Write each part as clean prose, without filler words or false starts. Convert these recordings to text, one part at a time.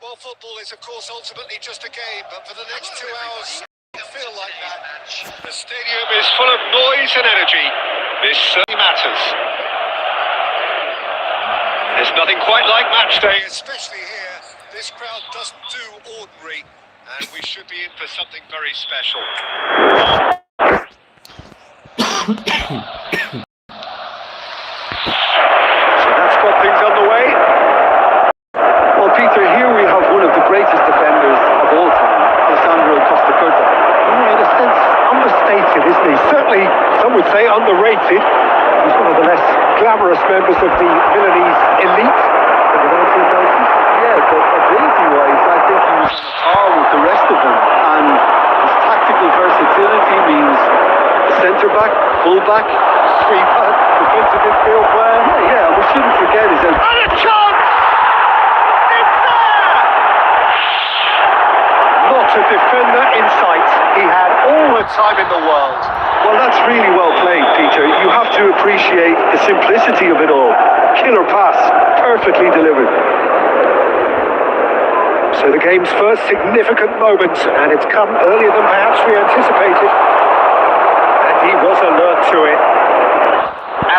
Well, football is, of course, ultimately just a game, but for the next 2 hours, it feel like that. The stadium is full of noise and energy. This certainly matters. There's nothing quite like match day, especially here. This crowd doesn't do ordinary, and we should be in for something very special. So that's got things underway. Well, Peter, here we have one of the greatest defenders of all time, Alessandro Costa. Yeah, in a sense, understated, isn't he? Certainly, some would say underrated. He's one of the less glamorous members of the Milanese elite in the 1990s. Yeah, but ability-wise, I think he was on par with the rest of them. And his tactical versatility means centre-back, full-back, sweeper, defensive midfield player. Yeah, and we shouldn't forget his... And a chance! Not a defender in sight. He had all the time in the world. Well, that's really well played, Peter. You have to appreciate the simplicity of it all. Killer pass, perfectly delivered. So the game's first significant moment, and it's come earlier than perhaps we anticipated. And he was alert to it.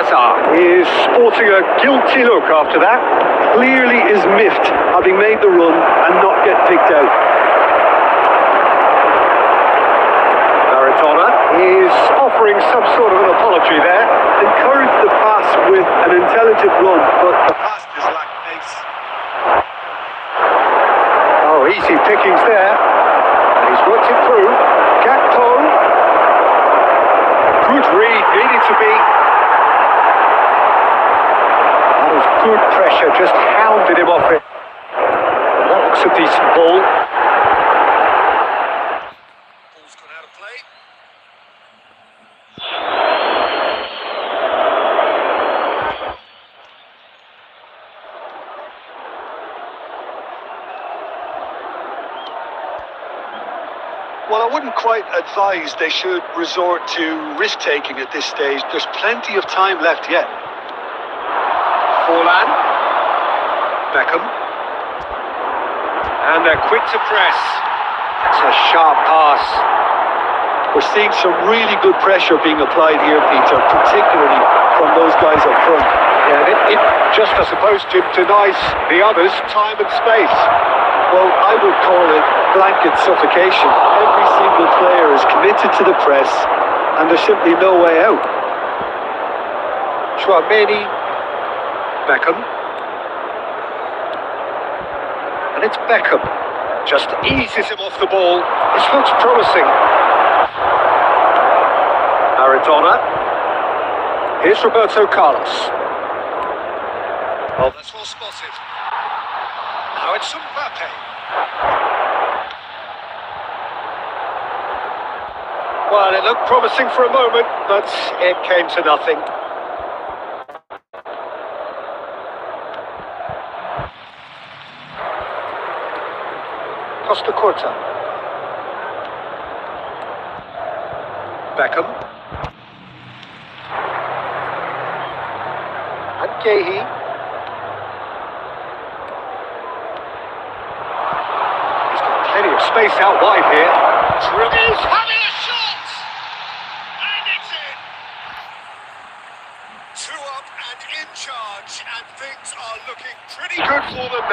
Azar is sporting a guilty look after that. Clearly is miffed, having made the run and not get picked out. Is offering some sort of an apology there. Encouraged the pass with an intelligent run, but the pass just lacked pace. Oh, easy pickings there. And he's worked it through. Gakpo. Good read, needed to be. That was good pressure, just hounded him off it. That looks a decent ball. Ball's gone out of play. Well, I wouldn't quite advise they should resort to risk-taking at this stage. There's plenty of time left yet. Forlan. Beckham. And they're quick to press. That's a sharp pass. We're seeing some really good pressure being applied here, Peter, particularly from those guys up front. Yeah, it just, I suppose, denies the others time and space. Well, I would call it blanket suffocation. Every single player is committed to the press, and there's simply no way out. Chouameni, Beckham. And it's Beckham. Just eases him off the ball. This looks promising. Maradona. Here's Roberto Carlos. Oh, that's well spotted. Now it's Mbappe. Well, it looked promising for a moment, but it came to nothing. Costa Curta. Beckham. And Gahey. Plenty of space out wide here. Dribbles, having a shot! And it's in! 2 up and in charge, and things are looking pretty good for them.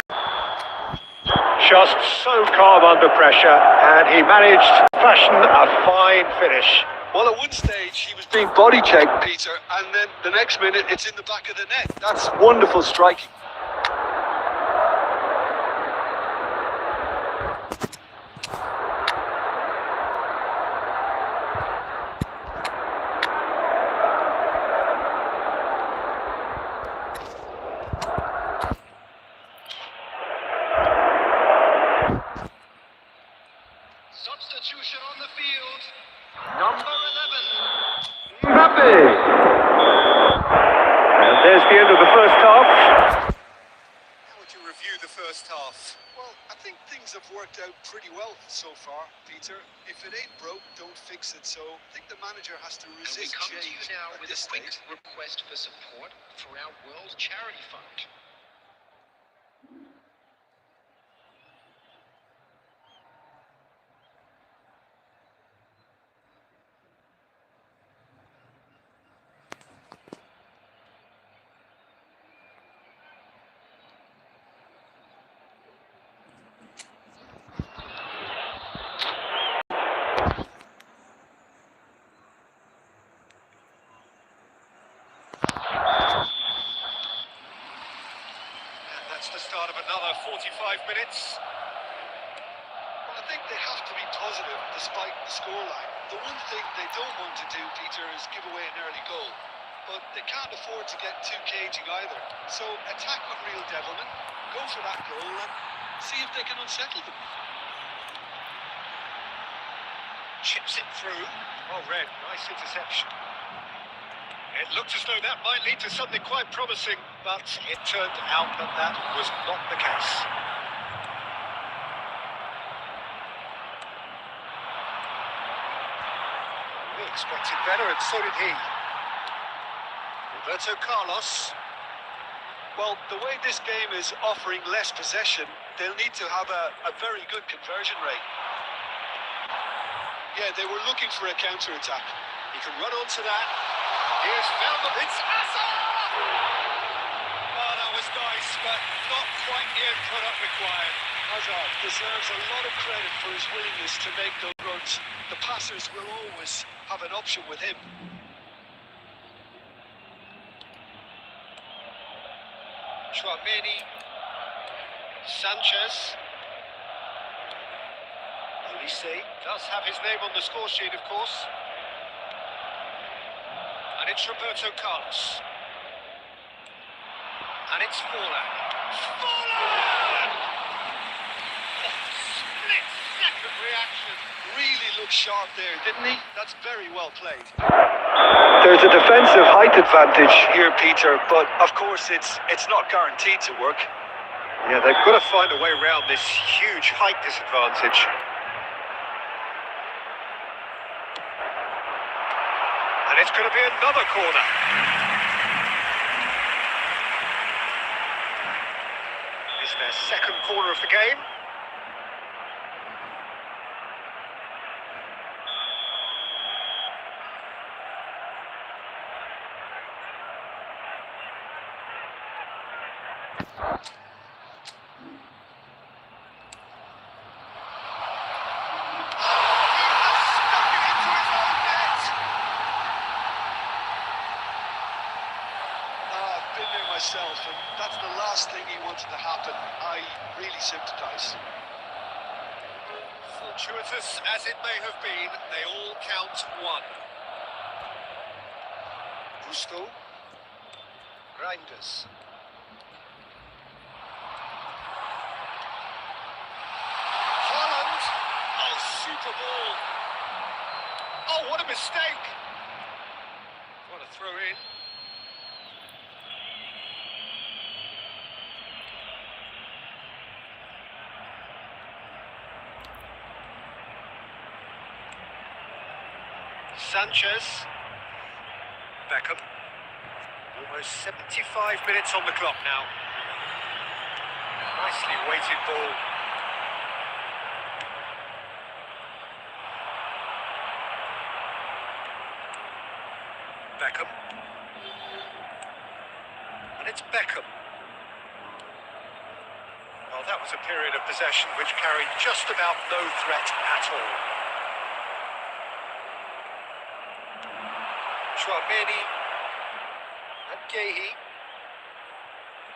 Just so calm under pressure, and he managed to fashion a fine finish. Well, at one stage, he was being body checked, Peter, and then the next minute, it's in the back of the net. That's wonderful striking. Substitution on the field. Number 11. Mbappe. And there's the end of the first half. How would you review the first half? Well, I think things have worked out pretty well so far, Peter. If it ain't broke, don't fix it. So I think the manager has to resist change. And we come to you now with a quick request for support for our World Charity Fund. of another 45 minutes. Well, I think they have to be positive despite the scoreline. The one thing they don't want to do, Peter, is give away an early goal. But they can't afford to get too cagey either. So attack with real devilment, go for that goal and see if they can unsettle them. Chips it through. Oh, Red, nice interception. It looked as though that might lead to something quite promising, but it turned out that that was not the case. We expected better, and so did he. Roberto Carlos. Well, the way this game is offering less possession, they'll need to have a very good conversion rate. Yeah, they were looking for a counter-attack. He can run onto that. Here's Velma. It's Asa! Oh, that was nice, but not quite the end product required. Hazard deserves a lot of credit for his willingness to make those runs. The passers will always have an option with him. Chouameni. Sanchez. Olise does have his name on the score sheet, of course. And it's Roberto Carlos. And it's Forlan. Forlan! Split-second reaction. Really looked sharp there, didn't he? That's very well played. There's a defensive height advantage Here, Peter, but of course it's not guaranteed to work. Yeah, they've got to find a way around this huge height disadvantage. And it's going to be another corner. It's their second corner of the game. Myself, and that's the last thing he wanted to happen. I really sympathise. Fortuitous as it may have been, they all count one. Gusto. Reinders. Holland. Oh, super ball. Oh, what a mistake. What a throw in. Sanchez. Beckham. Almost 75 minutes on the clock now. Nicely weighted ball. Beckham. And it's Beckham. Well, that was a period of possession which carried just about no threat at all. Chouameni and Gehi.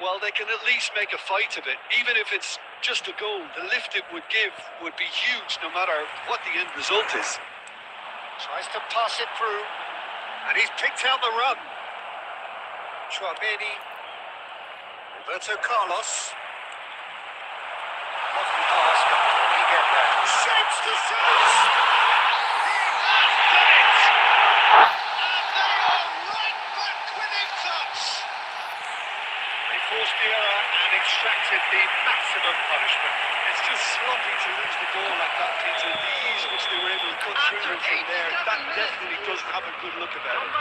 Well, they can at least make a fight of it. Even if it's just a goal, the lift it would give would be huge no matter what the end result is. Tries to pass it through, and he's picked out the run. Chouameni. Roberto Carlos. Lovely pass, but can he get there? Shapes to shoot! He has done it! And they are right back within touch! They forced the error and extracted the maximum punishment. It's just sloppy to lose the ball like that, Peter. The ease which they were able to cut through it from there, that definitely doesn't have a good look about it.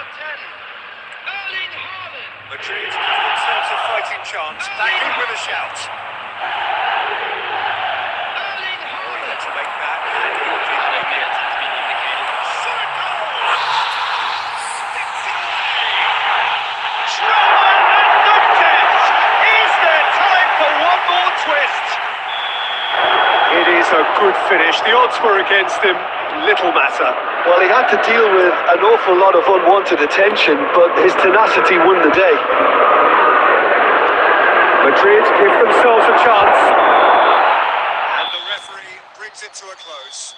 Madrid give themselves a fighting chance, back in with a shout. To make that, and he will be like it. Shot goal! Sticks it away! Drama and contest! Is there time for one more twist? It is a good finish. The odds were against him. Little matter. Well, he had to deal with an awful lot of unwanted attention, but his tenacity won the day. Madrid give themselves a chance. And the referee brings it to a close.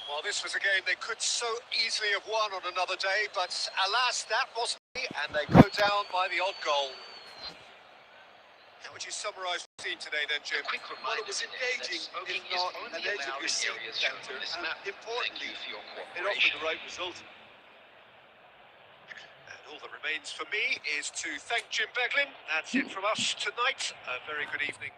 Well, this was a game they could so easily have won on another day, but alas, that wasn't it, and they go down by the odd goal. How would you summarise the scene today then, Jim? Well, it was engaging, if not an edge of your seat counter, and importantly, It offered the right result. And all that remains for me is to thank Jim Beglin. That's it from us tonight. A very good evening.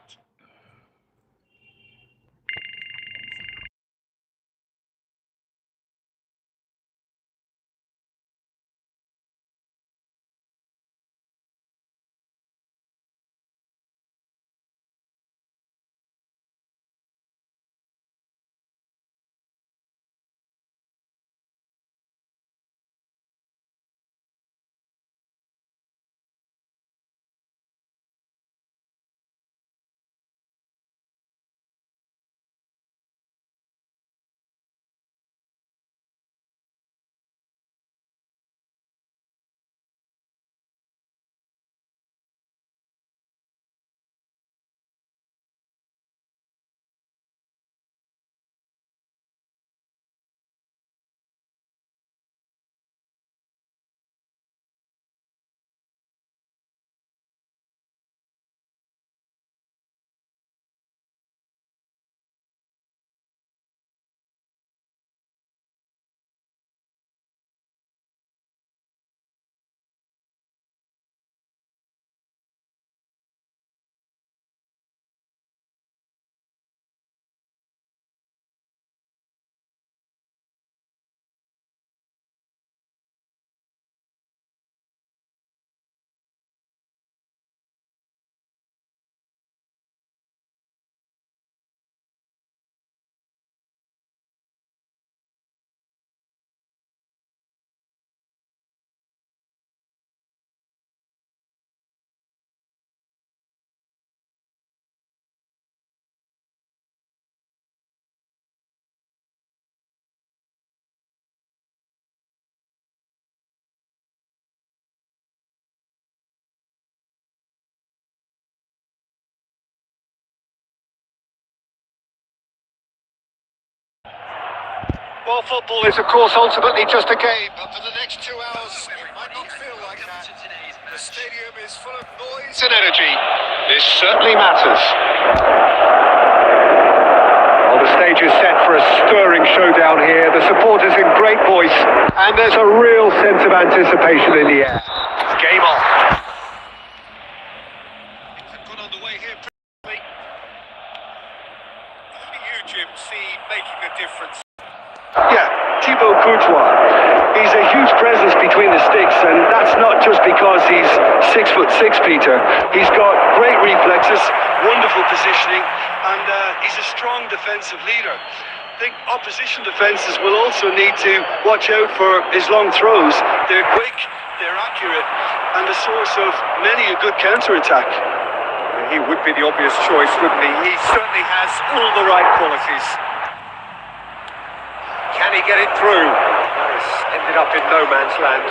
Well, football is, of course, ultimately just a game, but for the next 2 hours, it might not feel like that. The stadium is full of noise and energy. This certainly matters. Well, the stage is set for a stirring showdown here. The supporters in great voice, and there's a real sense of anticipation in the air. Game on. Things have got underway here pretty. How do you, Jim, see making a difference? Yeah, Thibaut Courtois. He's a huge presence between the sticks, and that's not just because he's 6'6", Peter. He's got great reflexes, wonderful positioning, and he's a strong defensive leader. I think opposition defences will also need to watch out for his long throws. They're quick, they're accurate, and a source of many a good counter-attack. He would be the obvious choice, wouldn't he? He certainly has all the right qualities. Can he get it through? Paris ended up in no man's land.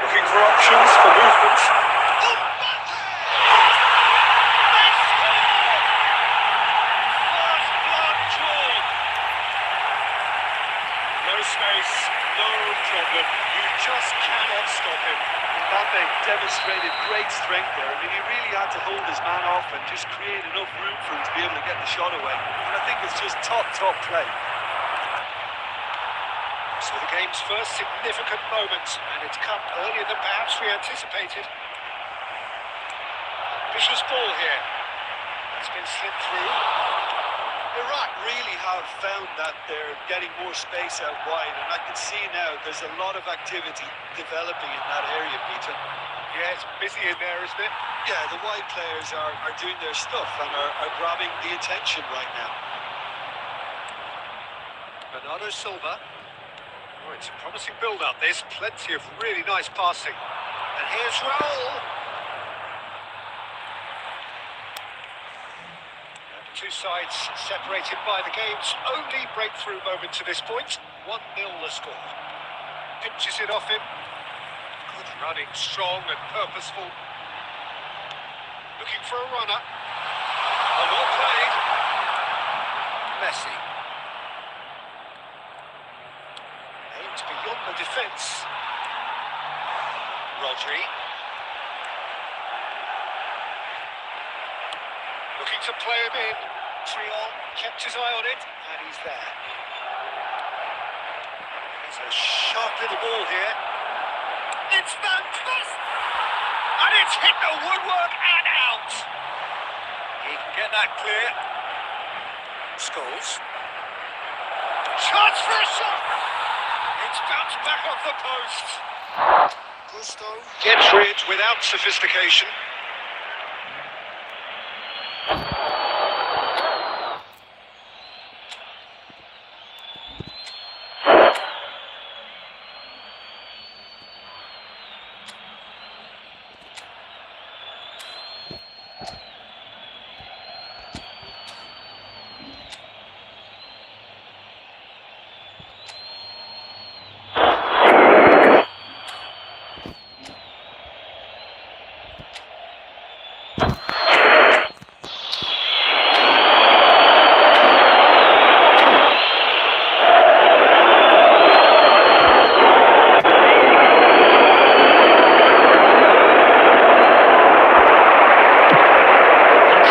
Looking for options for movement. No space, no problem. You just cannot stop him. Mbappe demonstrated great strength there. I mean, he really had to hold his man off and just create enough room for him to be able to get the shot away. And I think it's just top play. So the game's first significant moment, and it's come earlier than perhaps we anticipated. Vicious ball here. That's been slipped through. Iraq really have found that they're getting more space out wide, and I can see now there's a lot of activity developing in that area, Peter. Yeah, it's busy in there, isn't it? Yeah, the wide players are doing their stuff and are grabbing the attention right now. Bernardo Silva. Oh, it's a promising build-up. There's plenty of really nice passing. And here's Raul. And the two sides separated by the game's only breakthrough moment to this point. 1-0 the score. Pinches it off him. Good running, strong and purposeful. Looking for a runner. Oh, well played. Messi. Aimed beyond the defence. Rodri. Looking to play him in. Triol kept his eye on it, and he's there. It's a sharp little ball here. It's fantastic! And it's hit the woodwork and out. He can get that clear. Scholes. Chance for a shot! It's bounced back off the post. Gusto gets rid without sophistication.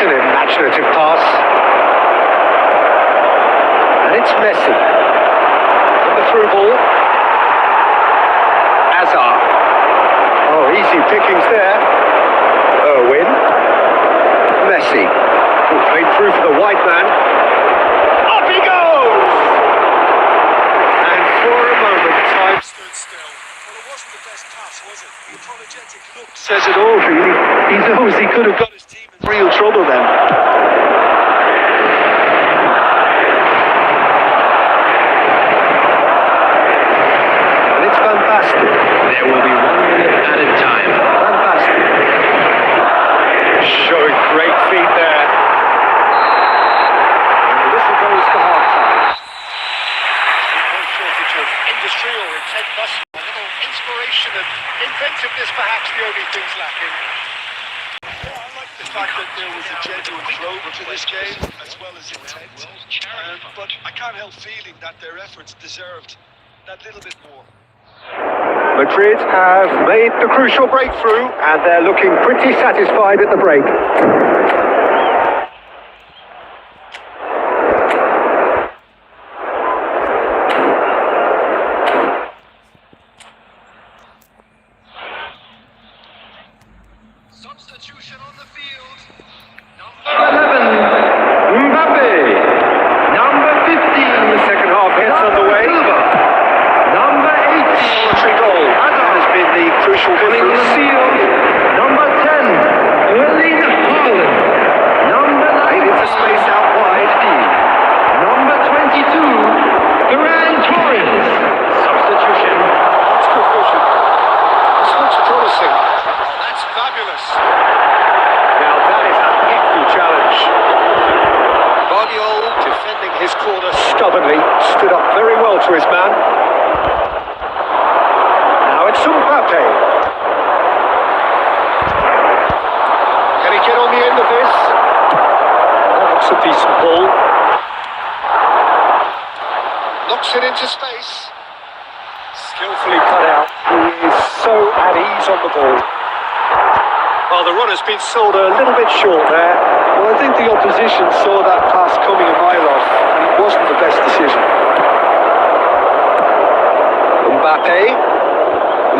An imaginative pass. And it's Messi. And the through ball. Hazard. Oh, easy pickings there. Irwin. Messi. Oh, played through for the wide man. Up he goes! And for a moment, time Stood still. Well, it wasn't the best pass, was it? The apologetic look says it all, really. He knows he could have got his team in real trouble then. And it's Van Basten. There will be 1 minute added time. Van Basten. Showing great feet there. And the whistle goes for half-time. no shortage of industry or intent thus. A little inspiration and inventiveness, perhaps the only things lacking. Yeah, I like the fact that there was a genuine flow to this game, as well as intent. But I can't help feeling that their efforts deserved that little bit more. Madrid have made the crucial breakthrough and they're looking pretty satisfied at the break. Substitution on the field. Number 11, Mbappe. Number 15, The second half gets underway. Silva. Number 18, Solitary goal. That has been the crucial filling the difference. field. Number 10, Erling Haaland. Number Made 19, into space out wide. Number 22, Ferran Torres. Substitution. That's good vision. This looks promising. That's fabulous. Now that is a hefty challenge. Guardiola defending his corner. Stubbornly stood up very well to his man. Now it's Mbappe. Can he get on the end of this? That looks a decent ball. Knocks it into space. Skillfully cut out. He is so at ease on the ball. Well, the run has been sold a little bit short there. Well, I think the opposition saw that pass coming a mile off, and it wasn't the best decision. Mbappe.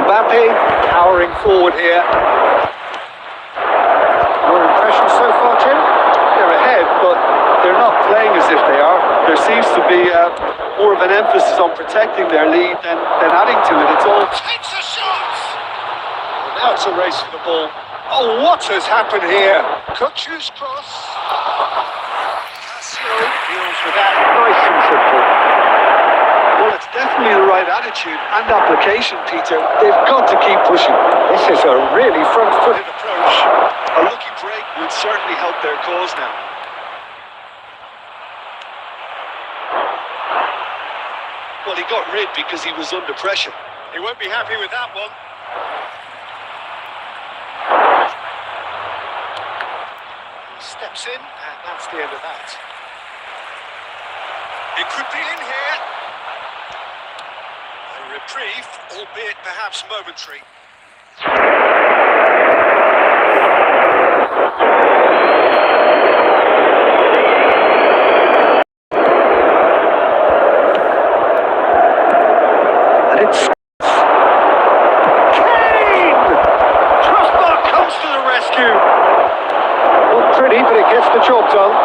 Mbappe powering forward here. Your impression so far, Tim? They're ahead, but they're not playing as if they are. There seems to be more of an emphasis on protecting their lead than adding to it. It's all. Takes a shot. And now it's a race for the ball. Oh, what has happened here? Kukçu's cross. Casio deals with that nice and simple. Well, it's definitely the right attitude and application, Peter. They've got to keep pushing. This is a really front-footed approach. A lucky break would certainly help their cause now. Well, he got rid because he was under pressure. He won't be happy with that one. steps in, and that's the end of that. It could be in here. A reprieve, albeit perhaps momentary. And it's Kane! Crossbar comes to the rescue. Not pretty, but it gets the job done.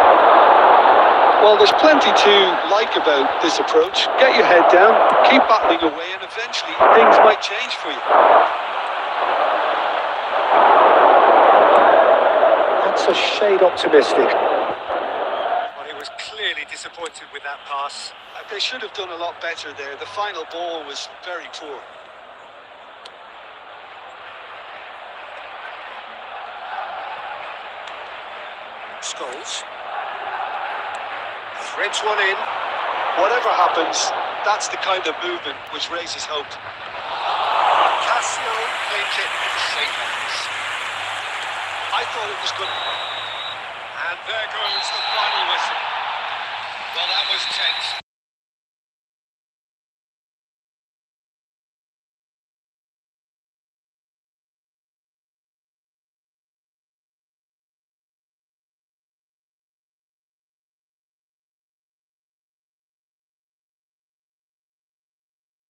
Well, there's plenty to like about this approach. Get your head down, keep battling away, and eventually things might change for you. That's a shade optimistic. Well, he was clearly disappointed with that pass. They should have done a lot better there. The final ball was very poor. Scholes. Threads one in. Whatever happens, that's the kind of movement which raises hope. Cassio claims it in safe hands. I thought it was good. And there goes the final whistle. Well, that was tense.